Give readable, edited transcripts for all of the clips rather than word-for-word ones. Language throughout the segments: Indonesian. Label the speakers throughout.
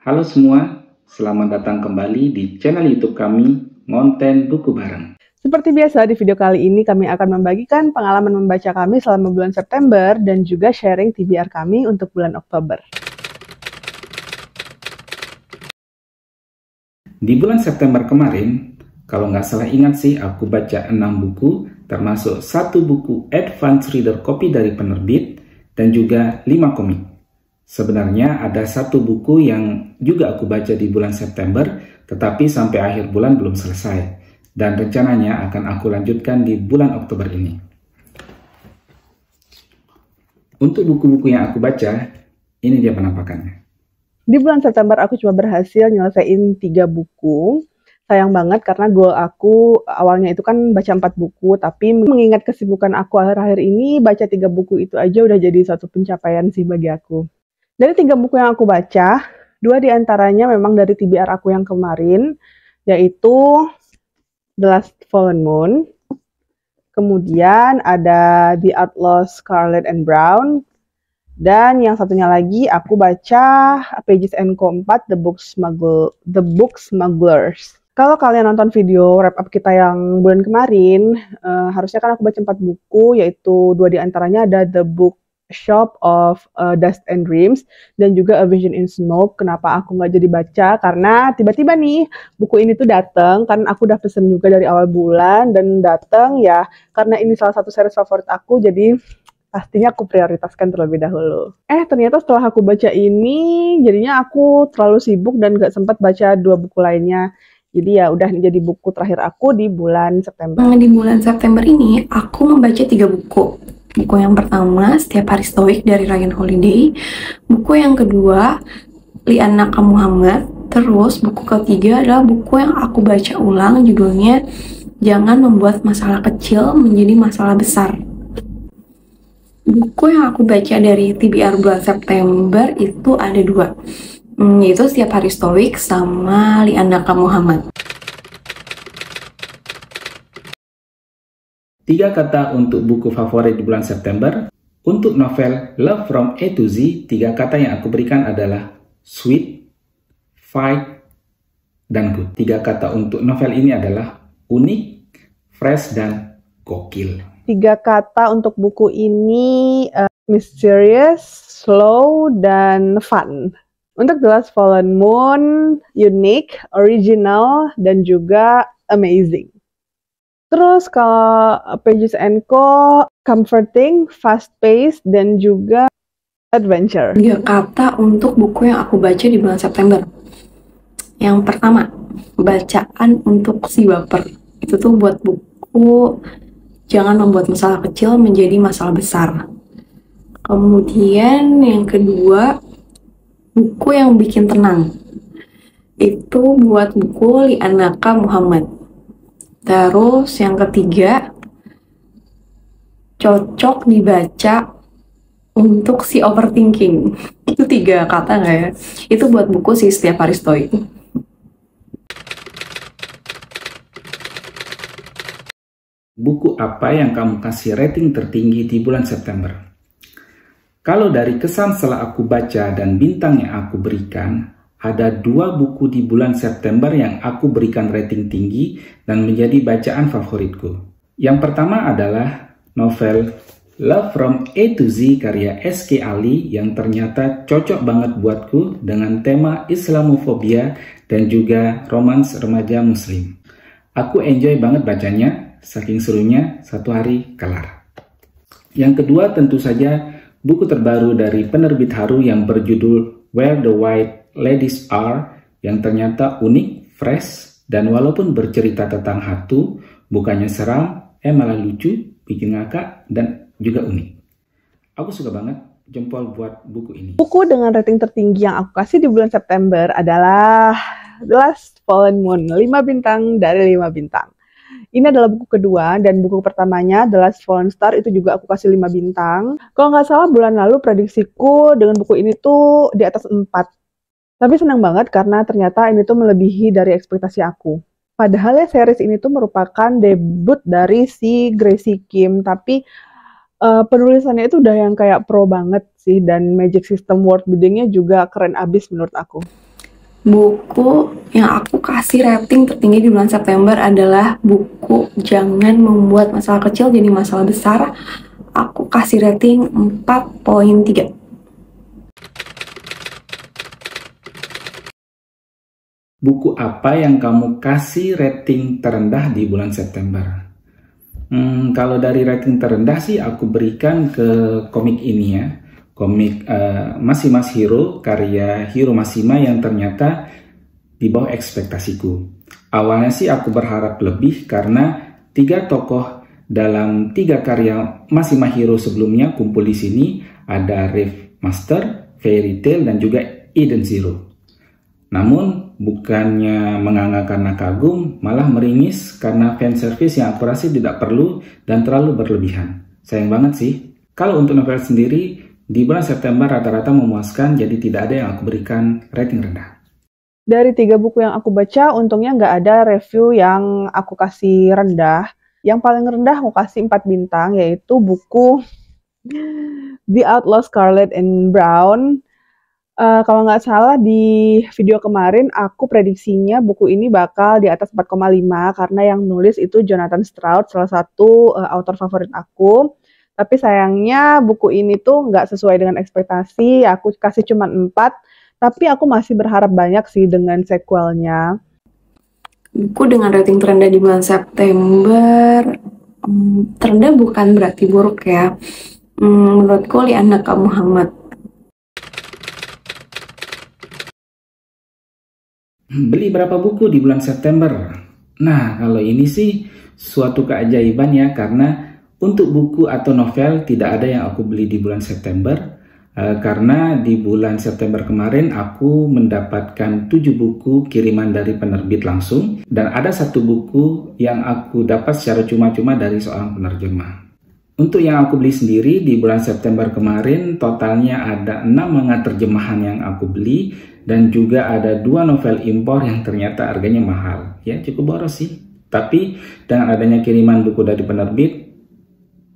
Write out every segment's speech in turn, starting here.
Speaker 1: Halo semua, selamat datang kembali di channel YouTube kami, Ngonten Buku Bareng.
Speaker 2: Seperti biasa, di video kali ini kami akan membagikan pengalaman membaca kami selama bulan September dan juga sharing TBR kami untuk bulan Oktober.
Speaker 1: Di bulan September kemarin, kalau nggak salah ingat sih, aku baca 6 buku, termasuk 1 buku advance reader copy dari penerbit, dan juga 5 komik. Sebenarnya ada 1 buku yang juga aku baca di bulan September, tetapi sampai akhir bulan belum selesai. Dan rencananya akan aku lanjutkan di bulan Oktober ini. Untuk buku-buku yang aku baca, ini dia penampakannya.
Speaker 2: Di bulan September aku cuma berhasil nyelesain 3 buku. Sayang banget karena goal aku awalnya itu kan baca 4 buku, tapi mengingat kesibukan aku akhir-akhir ini, baca 3 buku itu aja udah jadi satu pencapaian sih bagi aku. Dari 3 buku yang aku baca, 2 diantaranya memang dari TBR aku yang kemarin, yaitu The Last Fallen Moon, kemudian ada The Outlaws Scarlet and Brown, dan yang satunya lagi aku baca Pages & Co 4, The Book Smugglers. Kalau kalian nonton video wrap up kita yang bulan kemarin, harusnya kan aku baca 4 buku, yaitu 2 diantaranya ada The Book Shop of Dust and Dreams dan juga A Vision in Smoke. Kenapa aku nggak jadi baca? Karena tiba-tiba nih buku ini tuh datang, kan aku udah pesen juga dari awal bulan dan datang ya karena ini salah satu series favorit aku, jadi pastinya aku prioritaskan terlebih dahulu. Ternyata setelah aku baca ini, jadinya aku terlalu sibuk dan gak sempat baca 2 buku lainnya. Jadi ya udah jadi buku terakhir aku di bulan September.
Speaker 3: Di bulan September ini, aku membaca 3 buku. Buku yang pertama, Setiap Hari Stoik dari Ryan Holiday. Buku yang kedua, Lianna K. Muhammad. Terus, buku ketiga adalah buku yang aku baca ulang, judulnya Jangan Membuat Masalah Kecil Menjadi Masalah Besar. Buku yang aku baca dari TBR bulan September itu ada 2. Yaitu Setiap Hari Stoik sama Lianna K. Muhammad.
Speaker 1: 3 kata untuk buku favorit di bulan September. Untuk novel Love from A to Z, 3 kata yang aku berikan adalah sweet, fight, dan good. 3 kata untuk novel ini adalah unik, fresh, dan gokil.
Speaker 2: 3 kata untuk buku ini mysterious, slow, dan fun. Untuk The Last Fallen Moon, unique, original, dan juga amazing. Terus kalau Pages & Co, comforting, fast-paced, dan juga adventure.
Speaker 3: 3 kata untuk buku yang aku baca di bulan September. Yang pertama, bacaan untuk si baper. Itu tuh buat buku Jangan Membuat Masalah Kecil Menjadi Masalah Besar. Kemudian yang kedua, buku yang bikin tenang. Itu buat buku Lianna K. Muhammad. Terus yang ketiga, cocok dibaca untuk si overthinking. Itu 3 kata nggak ya? Itu buat buku si Setiap Hari Stoik.
Speaker 1: Buku apa yang kamu kasih rating tertinggi di bulan September? Kalau dari kesan setelah aku baca dan bintang yang aku berikan, ada 2 buku di bulan September yang aku berikan rating tinggi dan menjadi bacaan favoritku. Yang pertama adalah novel Love from A to Z karya S.K. Ali yang ternyata cocok banget buatku dengan tema Islamofobia dan juga romans remaja muslim. Aku enjoy banget bacanya, saking serunya 1 hari kelar. Yang kedua tentu saja buku terbaru dari penerbit Haru yang berjudul Where the White Ladies Are, yang ternyata unik, fresh, dan walaupun bercerita tentang hantu, bukannya seram, malah lucu, bikin ngakak, dan juga unik. Aku suka banget, jempol buat buku ini.
Speaker 2: Buku dengan rating tertinggi yang aku kasih di bulan September adalah The Last Fallen Moon, 5 bintang dari 5 bintang. Ini adalah buku kedua, dan buku pertamanya, The Last Fallen Star, itu juga aku kasih 5 bintang. Kalau nggak salah bulan lalu prediksiku dengan buku ini tuh di atas 4. Tapi senang banget karena ternyata ini tuh melebihi dari ekspektasi aku. Padahal ya series ini tuh merupakan debut dari si Gracie Kim, tapi penulisannya itu udah yang kayak pro banget sih, dan magic system world buildingnya juga keren abis menurut aku.
Speaker 3: Buku yang aku kasih rating tertinggi di bulan September adalah buku Jangan Membuat Masalah Kecil Jadi Masalah Besar. Aku kasih rating 4.3.
Speaker 1: Buku apa yang kamu kasih rating terendah di bulan September? Kalau dari rating terendah sih aku berikan ke komik ini ya. Komik Mas Hiro, karya Hiro Mashima yang ternyata di bawah ekspektasiku. Awalnya sih aku berharap lebih karena 3 tokoh dalam 3 karya Mashima Hiro sebelumnya kumpul di sini. Ada Rave Master, Fairy Tail, dan juga Eden Zero. Namun bukannya menganga karena kagum, malah meringis karena fanservice yang aku rasa tidak perlu dan terlalu berlebihan. Sayang banget sih. Kalau untuk novel sendiri, di bulan September rata-rata memuaskan, jadi tidak ada yang aku berikan rating rendah.
Speaker 2: Dari 3 buku yang aku baca, untungnya nggak ada review yang aku kasih rendah. Yang paling rendah aku kasih 4 bintang, yaitu buku The Outlaw Scarlet and Brown. Kalau nggak salah di video kemarin aku prediksinya buku ini bakal di atas 4,5 karena yang nulis itu Jonathan Stroud, salah satu author favorit aku. Tapi sayangnya buku ini tuh nggak sesuai dengan ekspektasi, aku kasih cuma 4, tapi aku masih berharap banyak sih dengan sequelnya.
Speaker 3: Buku dengan rating terendah di bulan September, terendah bukan berarti buruk ya. Menurutku Lianna K. Muhammad.
Speaker 1: Beli berapa buku di bulan September? Nah, kalau ini sih suatu keajaiban ya, karena untuk buku atau novel tidak ada yang aku beli di bulan September. Karena di bulan September kemarin aku mendapatkan 7 buku kiriman dari penerbit langsung. Dan ada 1 buku yang aku dapat secara cuma-cuma dari seorang penerjemah. Untuk yang aku beli sendiri di bulan September kemarin, totalnya ada 6 manga terjemahan yang aku beli, dan juga ada 2 novel impor yang ternyata harganya mahal. Ya, cukup boros sih. Tapi dengan adanya kiriman buku dari penerbit,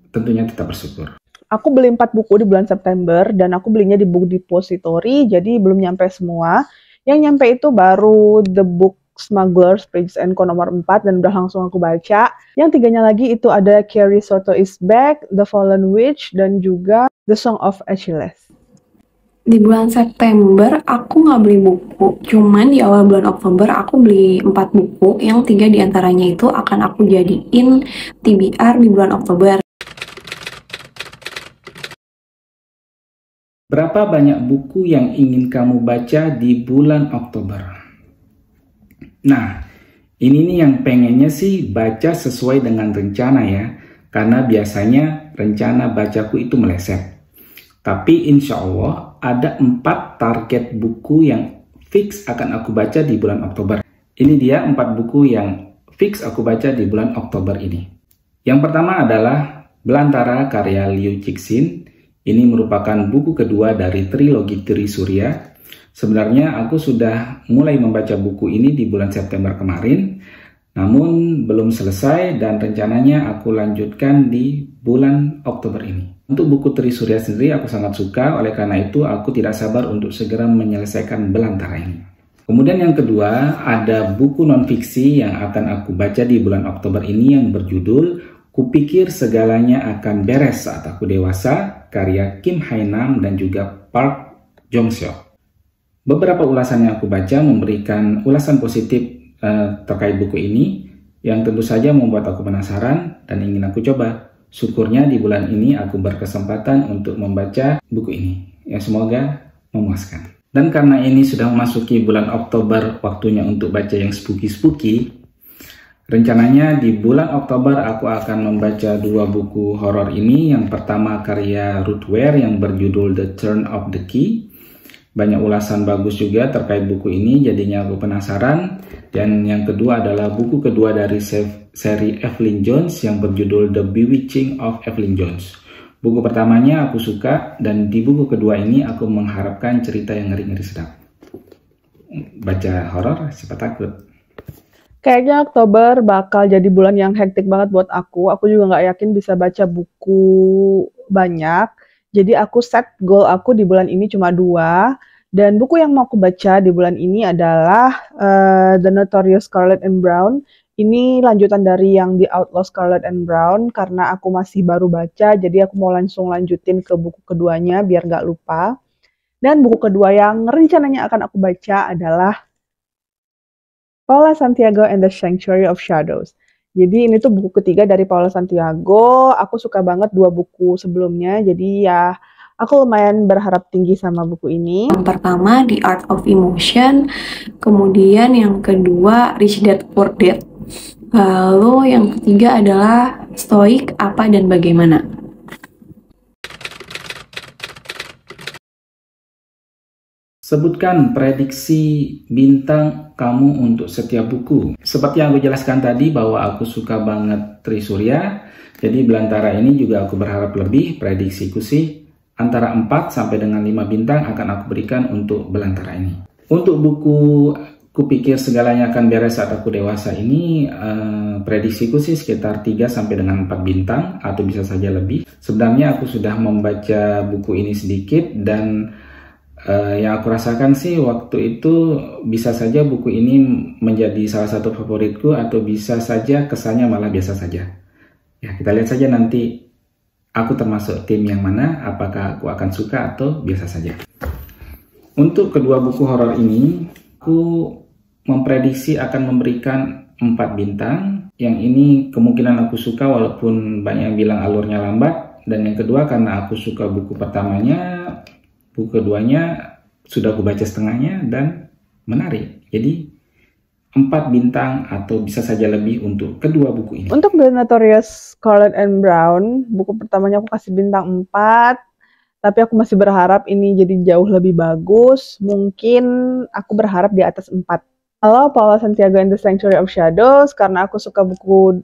Speaker 1: tentunya tetap bersyukur.
Speaker 2: Aku beli 4 buku di bulan September, dan aku belinya di Book Depository, jadi belum nyampe semua. Yang nyampe itu baru The Book Smugglers, Pages & Co nomor 4, dan udah langsung aku baca. Yang 3-nya lagi itu ada Carrie Soto is Back, The Fallen Witch, dan juga The Song of Achilles.
Speaker 3: Di bulan September aku nggak beli buku, cuman di awal bulan Oktober aku beli 4 buku, yang 3 diantaranya itu akan aku jadiin TBR di bulan Oktober.
Speaker 1: Berapa banyak buku yang ingin kamu baca di bulan Oktober? Nah, ini nih yang pengennya sih baca sesuai dengan rencana ya, karena biasanya rencana bacaku itu meleset. Tapi insya Allah ada 4 target buku yang fix akan aku baca di bulan Oktober. Ini dia 4 buku yang fix aku baca di bulan Oktober ini. Yang pertama adalah Belantara karya Liu Cixin. Ini merupakan buku kedua dari trilogi Trisurya. Sebenarnya aku sudah mulai membaca buku ini di bulan September kemarin, namun belum selesai dan rencananya aku lanjutkan di bulan Oktober ini. Untuk buku Trisurya sendiri aku sangat suka, oleh karena itu aku tidak sabar untuk segera menyelesaikan Belantara ini. Kemudian yang kedua ada buku non-fiksi yang akan aku baca di bulan Oktober ini yang berjudul Kupikir Segalanya Akan Beres Saat Aku Dewasa, karya Kim Hae-nam dan juga Park Jong-seok. Beberapa ulasan yang aku baca memberikan ulasan positif terkait buku ini yang tentu saja membuat aku penasaran dan ingin aku coba. Syukurnya di bulan ini aku berkesempatan untuk membaca buku ini. Ya, semoga memuaskan. Dan karena ini sudah memasuki bulan Oktober, waktunya untuk baca yang spooky-spooky. Rencananya di bulan Oktober aku akan membaca 2 buku horor ini. Yang pertama karya Ruth Ware yang berjudul The Turn of the Key. Banyak ulasan bagus juga terkait buku ini, jadinya aku penasaran. Dan yang kedua adalah buku kedua dari seri Evelyn Jones yang berjudul The Bewitching of Evelyn Jones. Buku pertamanya aku suka, dan di buku kedua ini aku mengharapkan cerita yang ngeri-ngeri sedap. Baca horor, siapa takut.
Speaker 2: Kayaknya Oktober bakal jadi bulan yang hektik banget buat aku. Aku juga nggak yakin bisa baca buku banyak. Jadi aku set goal aku di bulan ini cuma 2. Dan buku yang mau aku baca di bulan ini adalah The Notorious Scarlet and Brown. Ini lanjutan dari yang The Outlaw Scarlet and Brown karena aku masih baru baca, jadi aku mau langsung lanjutin ke buku keduanya biar nggak lupa. Dan buku kedua yang rencananya akan aku baca adalah Paula Santiago and the Sanctuary of Shadows. Jadi ini tuh buku ketiga dari Paula Santiago. Aku suka banget dua buku sebelumnya, jadi ya aku lumayan berharap tinggi sama buku ini.
Speaker 3: Yang pertama The Art of Emotion, kemudian yang kedua Rich Dad Poor Dad, lalu yang ketiga adalah Stoik Apa dan Bagaimana.
Speaker 1: Sebutkan prediksi bintang kamu untuk setiap buku. Seperti yang aku jelaskan tadi bahwa aku suka banget Trisurya, jadi belantara ini juga aku berharap lebih. Prediksiku sih antara 4 sampai dengan 5 bintang akan aku berikan untuk belantara ini. Untuk buku Kupikir Segalanya Akan Beres Saat Aku Dewasa ini, prediksiku sih sekitar 3 sampai dengan 4 bintang atau bisa saja lebih. Sebenarnya aku sudah membaca buku ini sedikit dan yang aku rasakan sih waktu itu bisa saja buku ini menjadi salah satu favoritku atau bisa saja kesannya malah biasa saja. Ya, kita lihat saja nanti aku termasuk tim yang mana, apakah aku akan suka atau biasa saja. Untuk kedua buku horor ini, aku memprediksi akan memberikan 4 bintang. Yang ini kemungkinan aku suka walaupun banyak yang bilang alurnya lambat. Dan yang kedua karena aku suka buku pertamanya, buku keduanya sudah aku baca setengahnya dan menarik. Jadi 4 bintang atau bisa saja lebih untuk kedua buku ini.
Speaker 2: Untuk The Notorious Scarlet and Brown, buku pertamanya aku kasih bintang 4, tapi aku masih berharap ini jadi jauh lebih bagus. Mungkin aku berharap di atas 4. Kalau Paula Santiago and the Sanctuary of Shadows, karena aku suka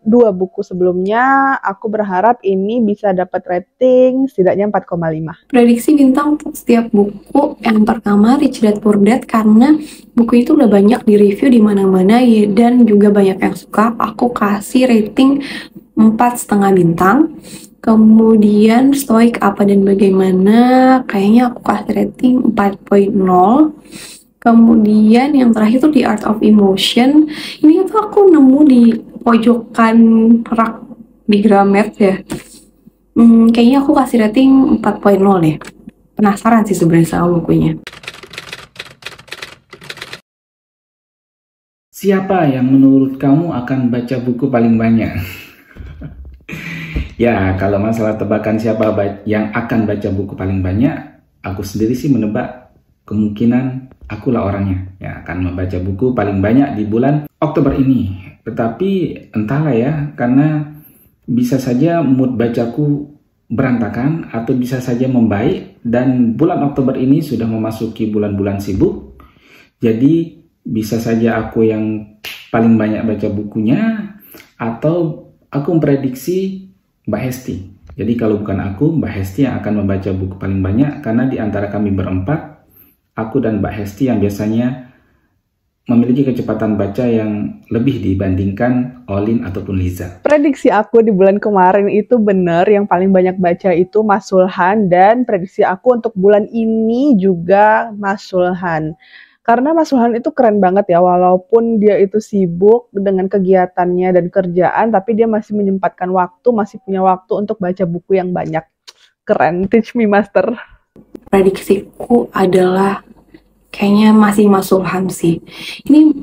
Speaker 2: dua buku sebelumnya, aku berharap ini bisa dapat rating setidaknya 4,5.
Speaker 3: Prediksi bintang untuk setiap buku, yang pertama Rich Dad Poor Dad, karena buku itu udah banyak di review di mana-mana ya, dan juga banyak yang suka. Aku kasih rating 4,5 bintang. Kemudian Stoik Apa dan Bagaimana, kayaknya aku kasih rating 4,0. Kemudian yang terakhir tuh The Art of Emotion. Ini tuh aku nemu di pojokan rak di Gramet ya. Kayaknya aku kasih rating 4,0 deh. Penasaran sih sebenarnya sama bukunya.
Speaker 1: Siapa yang menurut kamu akan baca buku paling banyak? Ya, kalau masalah tebakan siapa yang akan baca buku paling banyak, aku sendiri sih menebak kemungkinan akulah orangnya yang akan membaca buku paling banyak di bulan Oktober ini. Tetapi entahlah ya, karena bisa saja mood bacaku berantakan atau bisa saja membaik, dan bulan Oktober ini sudah memasuki bulan-bulan sibuk. Jadi bisa saja aku yang paling banyak baca bukunya, atau aku memprediksi Mbak Hesti. Jadi kalau bukan aku, Mbak Hesti yang akan membaca buku paling banyak, karena di antara kami berempat, aku dan Mbak Hesti yang biasanya memiliki kecepatan baca yang lebih dibandingkan Olin ataupun Liza.
Speaker 2: Prediksi aku di bulan kemarin itu benar, yang paling banyak baca itu Mas Sulhan, dan prediksi aku untuk bulan ini juga Mas Sulhan. Karena Mas Sulhan itu keren banget ya, walaupun dia itu sibuk dengan kegiatannya dan kerjaan, tapi dia masih menyempatkan waktu, masih punya waktu untuk baca buku yang banyak. Keren, teach me master.
Speaker 3: Prediksiku adalah kayaknya masih Mas Sulhan sih. Ini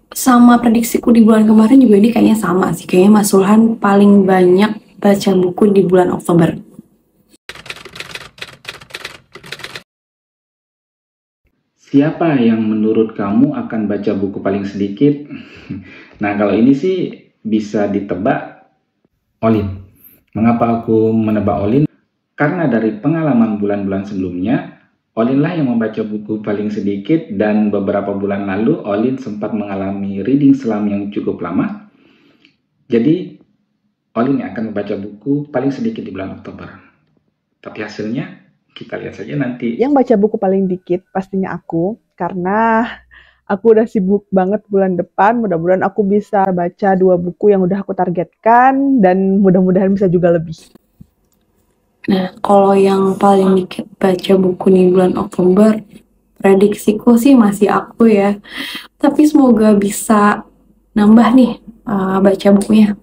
Speaker 3: sama prediksiku di bulan kemarin juga, ini kayaknya sama sih. Kayaknya Mas Sulhan paling banyak baca buku di bulan Oktober.
Speaker 1: Siapa yang menurut kamu akan baca buku paling sedikit? Nah, kalau ini sih bisa ditebak Olin. Mengapa aku menebak Olin? Karena dari pengalaman bulan-bulan sebelumnya, Olin lah yang membaca buku paling sedikit, dan beberapa bulan lalu Olin sempat mengalami reading slump yang cukup lama. Jadi, Olin yang akan membaca buku paling sedikit di bulan Oktober. Tapi hasilnya kita lihat saja nanti.
Speaker 2: Yang baca buku paling dikit pastinya aku, karena aku udah sibuk banget bulan depan. Mudah-mudahan aku bisa baca 2 buku yang udah aku targetkan, dan mudah-mudahan bisa juga lebih.
Speaker 3: Nah, kalau yang paling dikit baca buku di bulan Oktober, Prediksiku sih masih aku ya. Tapi semoga bisa nambah nih baca bukunya.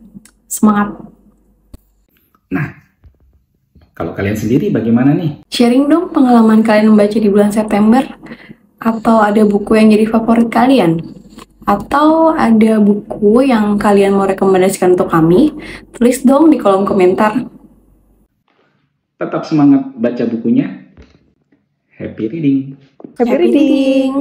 Speaker 3: Semangat.
Speaker 1: Nah, kalau kalian sendiri bagaimana nih?
Speaker 3: Sharing dong pengalaman kalian membaca di bulan September. Atau ada buku yang jadi favorit kalian? Atau ada buku yang kalian mau rekomendasikan untuk kami? Tulis dong di kolom komentar.
Speaker 1: Tetap semangat baca bukunya. Happy reading!
Speaker 2: Happy reading.
Speaker 3: reading.